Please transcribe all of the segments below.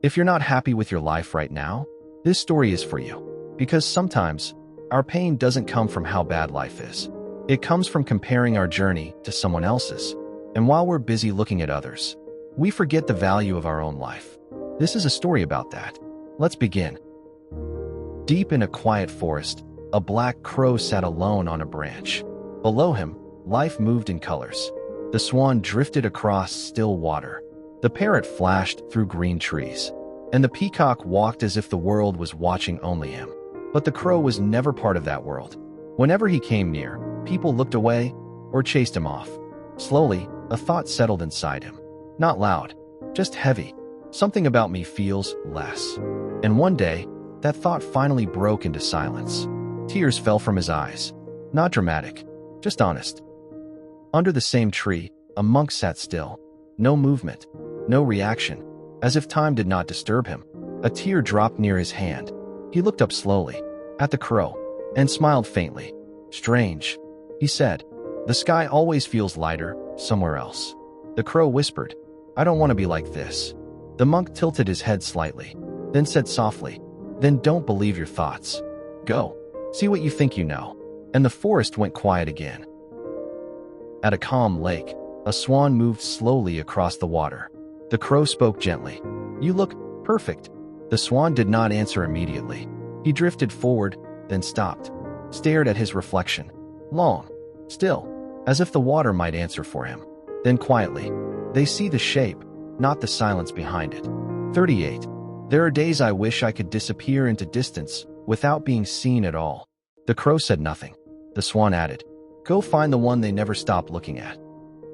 If you're not happy with your life right now, this story is for you. Because sometimes, our pain doesn't come from how bad life is. It comes from comparing our journey to someone else's. And while we're busy looking at others, we forget the value of our own life. This is a story about that. Let's begin. Deep in a quiet forest, a black crow sat alone on a branch. Below him, life moved in colors. The swan drifted across still water. The parrot flashed through green trees. And the peacock walked as if the world was watching only him. But the crow was never part of that world. Whenever he came near, people looked away or chased him off. Slowly, a thought settled inside him. Not loud, just heavy. Something about me feels less. And one day, that thought finally broke into silence. Tears fell from his eyes. Not dramatic, just honest. Under the same tree, a monk sat still. No movement, no reaction, as if time did not disturb him. A tear dropped near his hand. He looked up slowly, at the crow, and smiled faintly. Strange, he said. The sky always feels lighter somewhere else. The crow whispered, I don't want to be like this. The monk tilted his head slightly, then said softly, Then don't believe your thoughts. Go, see what you think you know. And the forest went quiet again. At a calm lake, a swan moved slowly across the water. The crow spoke gently. You look perfect. The swan did not answer immediately. He drifted forward, then stopped, stared at his reflection. Long, still, as if the water might answer for him. Then quietly, they see the shape, not the silence behind it. 38. There are days I wish I could disappear into distance without being seen at all. The crow said nothing. The swan added, Go find the one they never stopped looking at.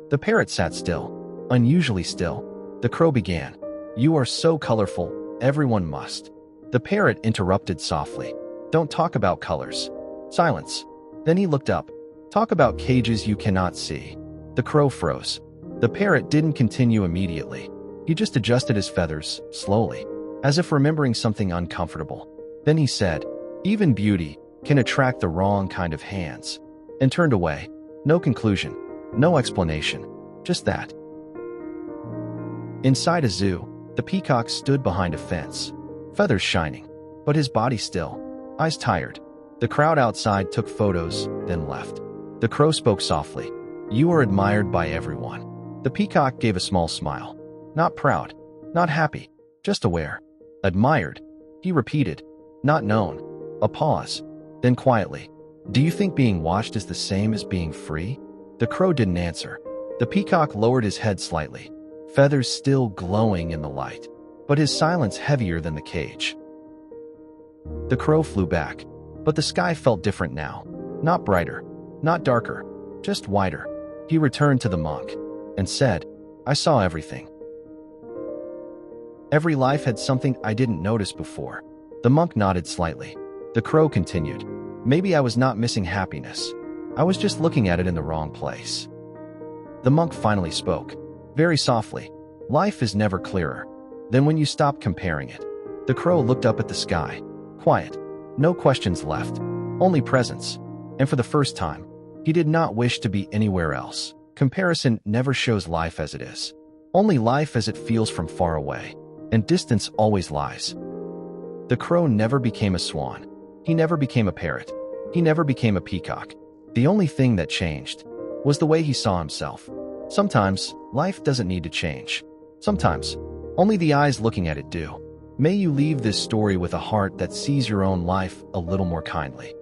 The parrot sat still, unusually still. The crow began, You are so colorful, everyone must. The parrot interrupted softly, Don't talk about colors. Silence. Then he looked up. Talk about cages you cannot see. The crow froze. The parrot didn't continue immediately. He just adjusted his feathers, slowly, as if remembering something uncomfortable. Then he said, Even beauty can attract the wrong kind of hands. And turned away. No conclusion. No explanation. Just that. Inside a zoo, the peacock stood behind a fence, feathers shining, but his body still, eyes tired. The crowd outside took photos, then left. The crow spoke softly. You are admired by everyone. The peacock gave a small smile. Not proud, not happy, just aware. Admired, he repeated. Not known. A pause. Then quietly. Do you think being watched is the same as being free? The crow didn't answer. The peacock lowered his head slightly, feathers still glowing in the light, but his silence heavier than the cage. The crow flew back, but the sky felt different now. Not brighter, not darker, just wider. He returned to the monk and said, I saw everything. Every life had something I didn't notice before. The monk nodded slightly. The crow continued, Maybe I was not missing happiness. I was just looking at it in the wrong place. The monk finally spoke, very softly. Life is never clearer than when you stop comparing it. The crow looked up at the sky, quiet, no questions left, only presence. And for the first time, he did not wish to be anywhere else. Comparison never shows life as it is, only life as it feels from far away, and distance always lies. The crow never became a swan. He never became a parrot. He never became a peacock. The only thing that changed was the way he saw himself. Sometimes, life doesn't need to change. Sometimes, only the eyes looking at it do. May you leave this story with a heart that sees your own life a little more kindly.